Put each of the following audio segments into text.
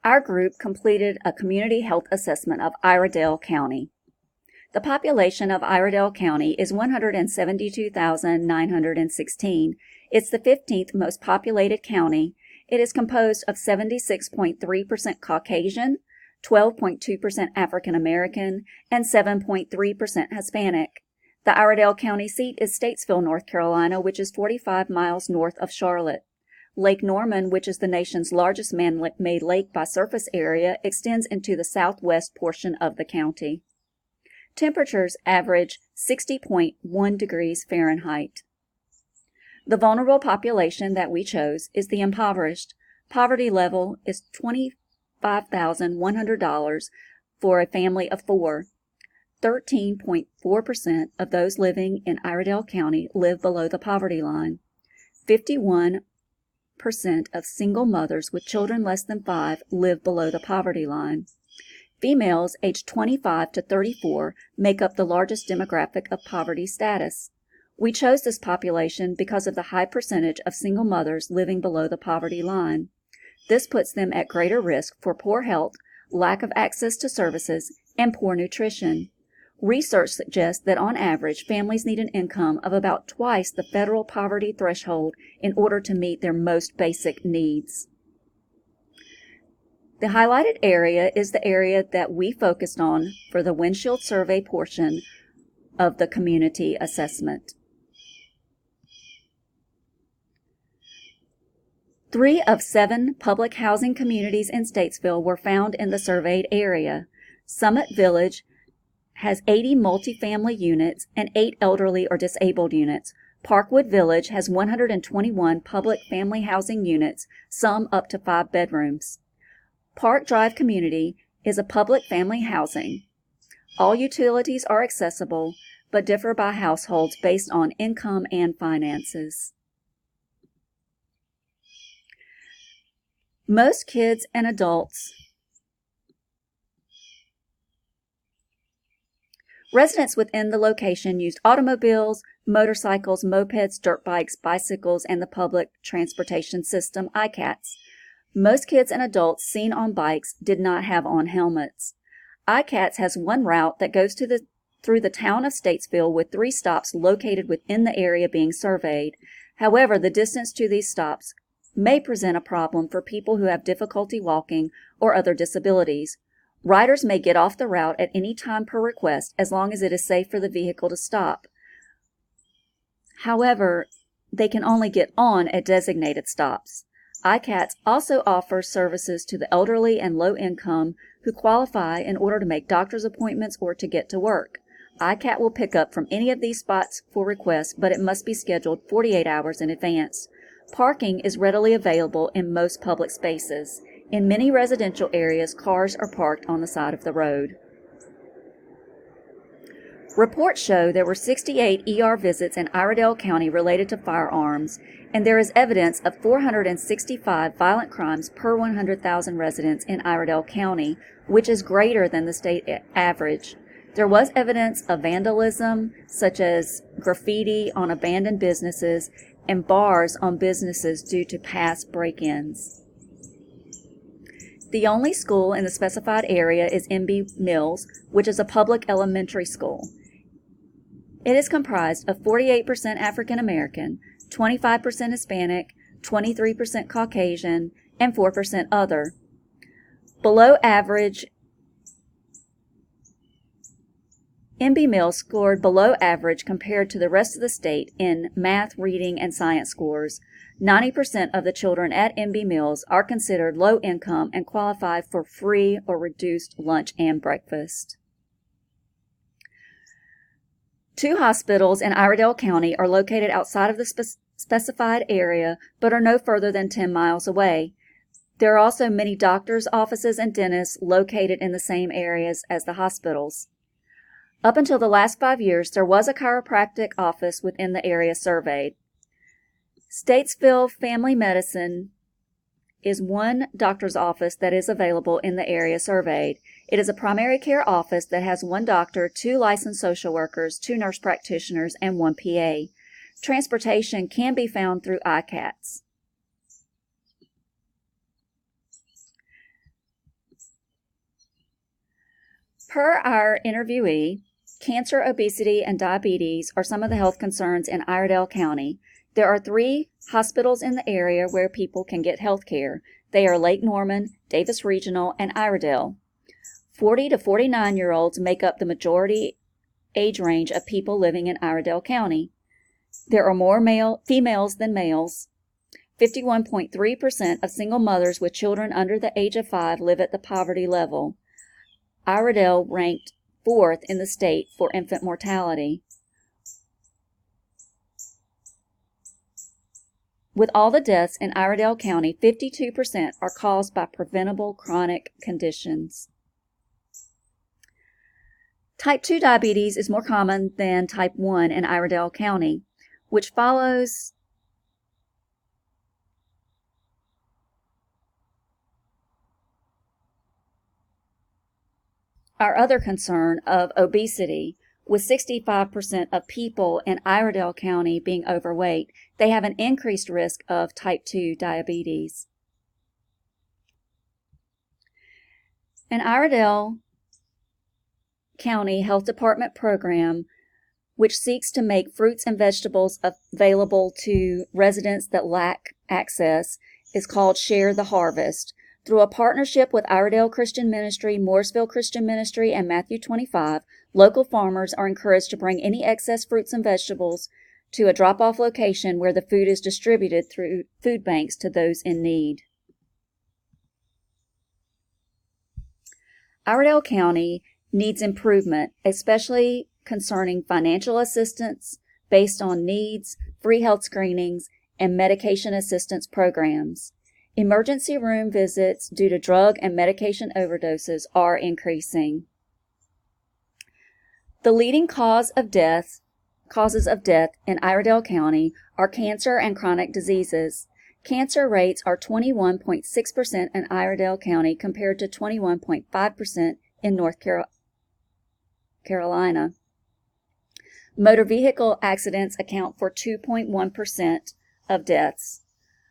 Our group completed a community health assessment of Iredell County. The population of Iredell County is 172,916. It's the 15th most populated county. It is composed of 76.3% Caucasian, 12.2% African American, and 7.3% Hispanic. The Iredell County seat is Statesville, North Carolina, which is 45 miles north of Charlotte. Lake Norman, which is the nation's largest man-made lake by surface area, extends into the southwest portion of the county. Temperatures average 60.1 degrees Fahrenheit. The vulnerable population that we chose is the impoverished. Poverty level is $25,100 for a family of 4. 13.4% of those living in Iredell County live below the poverty line. 51% of single mothers with children less than 5 live below the poverty line. Females aged 25 to 34 make up the largest demographic of poverty status. We chose this population because of the high percentage of single mothers living below the poverty line. This puts them at greater risk for poor health, lack of access to services, and poor nutrition. Research suggests that on average, families need an income of about twice the federal poverty threshold in order to meet their most basic needs. The highlighted area is the area that we focused on for the windshield survey portion of the community assessment. 3 of 7 public housing communities in Statesville were found in the surveyed area. Summit Village has 80 multifamily units and 8 elderly or disabled units. Parkwood Village has 121 public family housing units, some up to 5 bedrooms. Park Drive Community is a public family housing. All utilities are accessible, but differ by households based on income and finances. Most kids and adults Residents within the location used automobiles, motorcycles, mopeds, dirt bikes, bicycles, and the public transportation system, ICATS. Most kids and adults seen on bikes did not have on helmets. ICATS has one route that goes through the town of Statesville with 3 stops located within the area being surveyed. However, the distance to these stops may present a problem for people who have difficulty walking or other disabilities. Riders may get off the route at any time per request as long as it is safe for the vehicle to stop. However, they can only get on at designated stops. ICATS also offers services to the elderly and low income who qualify in order to make doctor's appointments or to get to work. ICAT will pick up from any of these spots for requests, but it must be scheduled 48 hours in advance. Parking is readily available in most public spaces. In many residential areas, cars are parked on the side of the road. Reports show there were 68 ER visits in Iredell County related to firearms, and there is evidence of 465 violent crimes per 100,000 residents in Iredell County, which is greater than the state average. There was evidence of vandalism, such as graffiti on abandoned businesses and bars on businesses due to past break-ins. The only school in the specified area is MB Mills, which is a public elementary school. It is comprised of 48% African American, 25% Hispanic, 23% Caucasian, and 4% other. Below average, MB Mills scored below average compared to the rest of the state in math, reading, and science scores. 90% of the children at MB Mills are considered low income and qualify for free or reduced lunch and breakfast. 2 hospitals in Iredell County are located outside of the specified area, but are no further than 10 miles away. There are also many doctors' offices and dentists located in the same areas as the hospitals. Up until the last 5 years, there was a chiropractic office within the area surveyed. Statesville Family Medicine is one doctor's office that is available in the area surveyed. It is a primary care office that has 1 doctor, 2 licensed social workers, 2 nurse practitioners, and 1 PA. Transportation can be found through ICATS. Per our interviewee, cancer, obesity, and diabetes are some of the health concerns in Iredell County. There are 3 hospitals in the area where people can get health care. They are Lake Norman, Davis Regional, and Iredell. 40 to 49-year-olds make up the majority age range of people living in Iredell County. There are more females than males. 51.3% of single mothers with children under the age of 5 live at the poverty level. Iredell ranked 4th in the state for infant mortality. With all the deaths in Iredell County, 52% are caused by preventable chronic conditions. Type 2 diabetes is more common than type 1 in Iredell County, which follows our other concern of obesity. With 65% of people in Iredell County being overweight, they have an increased risk of type 2 diabetes. An Iredell County Health Department program which seeks to make fruits and vegetables available to residents that lack access is called Share the Harvest. Through a partnership with Iredell Christian Ministry, Mooresville Christian Ministry, and Matthew 25, local farmers are encouraged to bring any excess fruits and vegetables to a drop-off location where the food is distributed through food banks to those in need. Iredell County needs improvement, especially concerning financial assistance based on needs, free health screenings, and medication assistance programs. Emergency room visits due to drug and medication overdoses are increasing. The leading causes of death in Iredell County are cancer and chronic diseases. Cancer rates are 21.6% in Iredell County compared to 21.5% in North Carolina. Motor vehicle accidents account for 2.1% of deaths.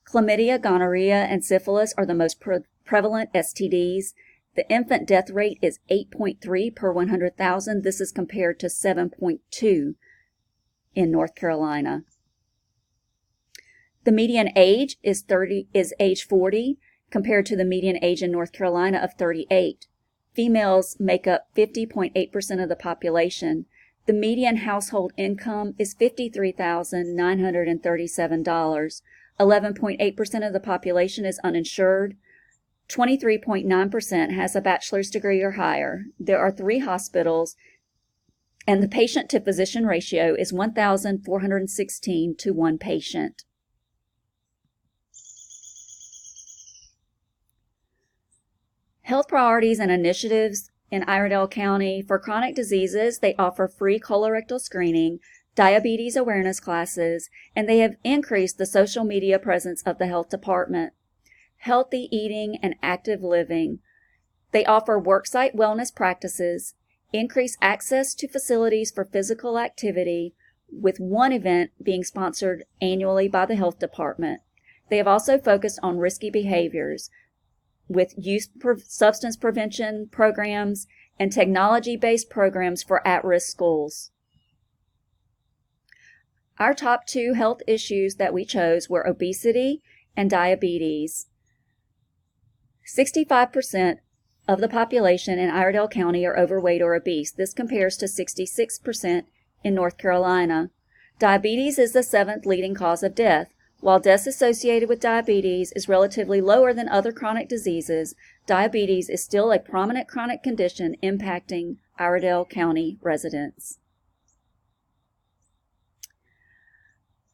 Chlamydia, gonorrhea, and syphilis are the most prevalent STDs. The infant death rate is 8.3 per 100,000. This is compared to 7.2 in North Carolina. The median age is age 40 compared to the median age in North Carolina of 38. Females make up 50.8% of the population. The median household income is $53,937. 11.8% of the population is uninsured. 23.9% has a bachelor's degree or higher. There are 3 hospitals, and the patient-to-physician ratio is 1,416 to 1 patient. Health priorities and initiatives in Iredell County. For chronic diseases, they offer free colorectal screening, diabetes awareness classes, and they have increased the social media presence of the health department. Healthy eating and active living. They offer worksite wellness practices, increase access to facilities for physical activity, with one event being sponsored annually by the health department. They have also focused on risky behaviors with substance prevention programs and technology-based programs for at-risk schools. Our top 2 health issues that we chose were obesity and diabetes. 65% of the population in Iredell County are overweight or obese. This compares to 66% in North Carolina. Diabetes is the 7th leading cause of death. While deaths associated with diabetes is relatively lower than other chronic diseases, diabetes is still a prominent chronic condition impacting Iredell County residents.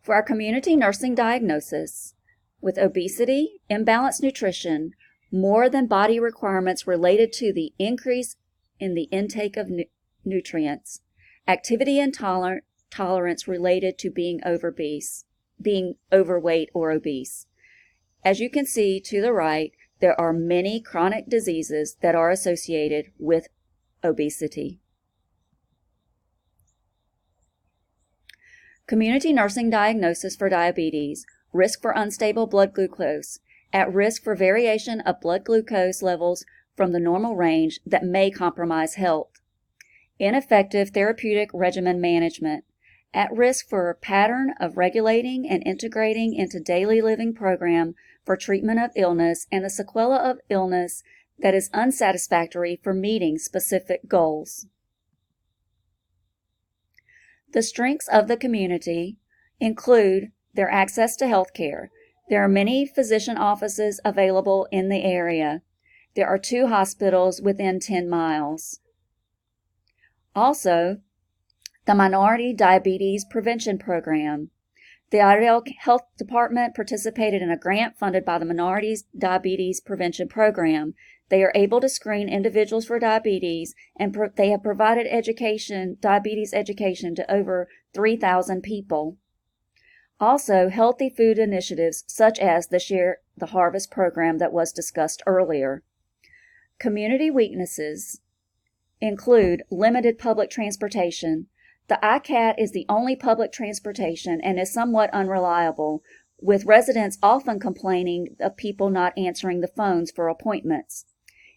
For our community nursing diagnosis, with obesity, imbalanced nutrition, more than body requirements related to the increase in the intake of nutrients, activity intolerance related to being overweight or obese. As you can see to the right, there are many chronic diseases that are associated with obesity. Community nursing diagnosis for diabetes, risk for unstable blood glucose, at risk for variation of blood glucose levels from the normal range that may compromise health. ineffective therapeutic regimen management, at risk for a pattern of regulating and integrating into daily living program for treatment of illness and the sequela of illness that is unsatisfactory for meeting specific goals. The strengths of the community include their access to health care. There are many physician offices available in the area. There are 2 hospitals within 10 miles. Also, the Minority Diabetes Prevention Program. The Iredell Health Department participated in a grant funded by the Minorities Diabetes Prevention Program. They are able to screen individuals for diabetes, and they have provided diabetes education to over 3,000 people. Also, healthy food initiatives such as the Share the Harvest program that was discussed earlier. Community weaknesses include limited public transportation. The ICAT is the only public transportation and is somewhat unreliable, with residents often complaining of people not answering the phones for appointments.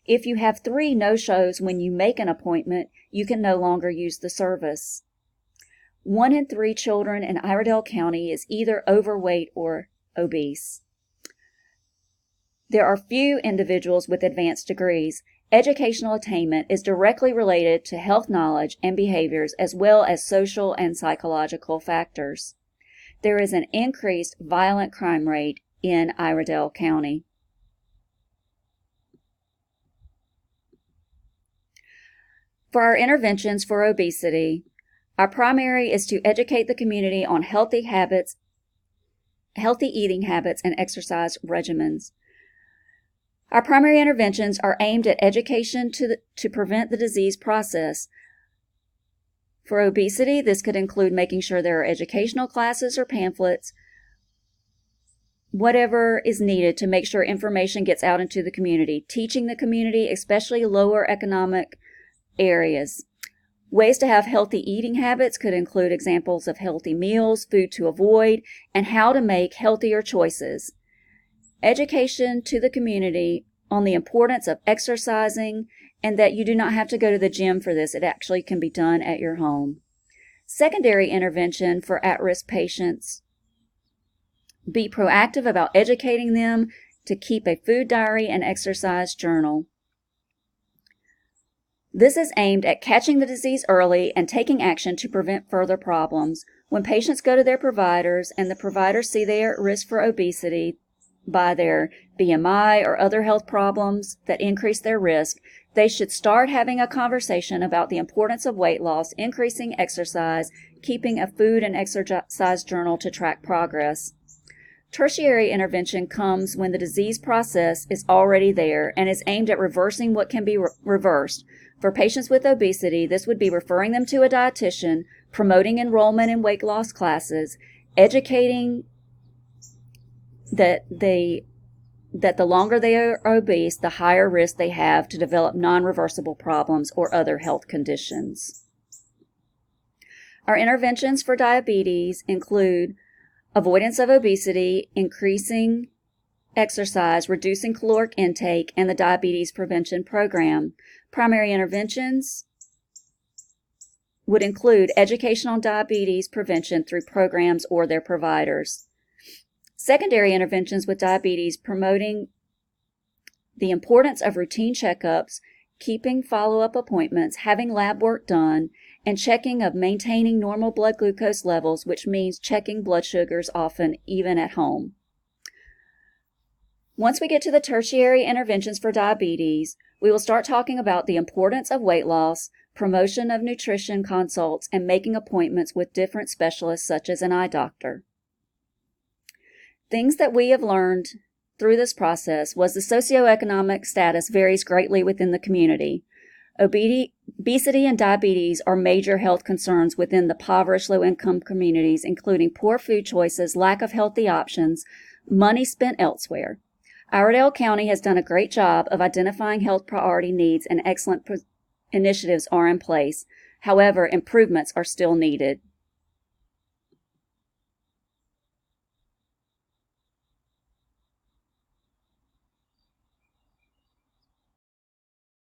If you have 3 no-shows when you make an appointment, you can no longer use the service. 1 in 3 children in Iredell County is either overweight or obese. There are few individuals with advanced degrees. Educational attainment is directly related to health knowledge and behaviors as well as social and psychological factors. There is an increased violent crime rate in Iredell County. For our interventions for obesity, our primary is to educate the community on healthy eating habits, and exercise regimens. Our primary interventions are aimed at education to prevent the disease process. For obesity, this could include making sure there are educational classes or pamphlets, whatever is needed to make sure information gets out into the community, teaching the community, especially lower economic areas. Ways to have healthy eating habits could include examples of healthy meals, food to avoid, and how to make healthier choices. Education to the community on the importance of exercising and that you do not have to go to the gym for this. It actually can be done at your home. Secondary intervention for at-risk patients. Be proactive about educating them to keep a food diary and exercise journal. This is aimed at catching the disease early and taking action to prevent further problems. When patients go to their providers and the providers see they are at risk for obesity by their BMI or other health problems that increase their risk, they should start having a conversation about the importance of weight loss, increasing exercise, keeping a food and exercise journal to track progress. Tertiary intervention comes when the disease process is already there and is aimed at reversing what can be reversed. For patients with obesity, this would be referring them to a dietitian, promoting enrollment in weight loss classes, educating that the longer they are obese, the higher risk they have to develop non-reversible problems or other health conditions. Our interventions for diabetes include avoidance of obesity, increasing exercise, reducing caloric intake, and the diabetes prevention program. Primary interventions would include education on diabetes prevention through programs or their providers. Secondary interventions with diabetes promoting the importance of routine checkups, keeping follow-up appointments, having lab work done, and checking of maintaining normal blood glucose levels, which means checking blood sugars often, even at home. Once we get to the tertiary interventions for diabetes, we will start talking about the importance of weight loss, promotion of nutrition consults, and making appointments with different specialists such as an eye doctor. Things that we have learned through this process was the socioeconomic status varies greatly within the community. Obesity and diabetes are major health concerns within the impoverished low-income communities, including poor food choices, lack of healthy options, money spent elsewhere. Iredell County has done a great job of identifying health priority needs, and excellent initiatives are in place. However, improvements are still needed.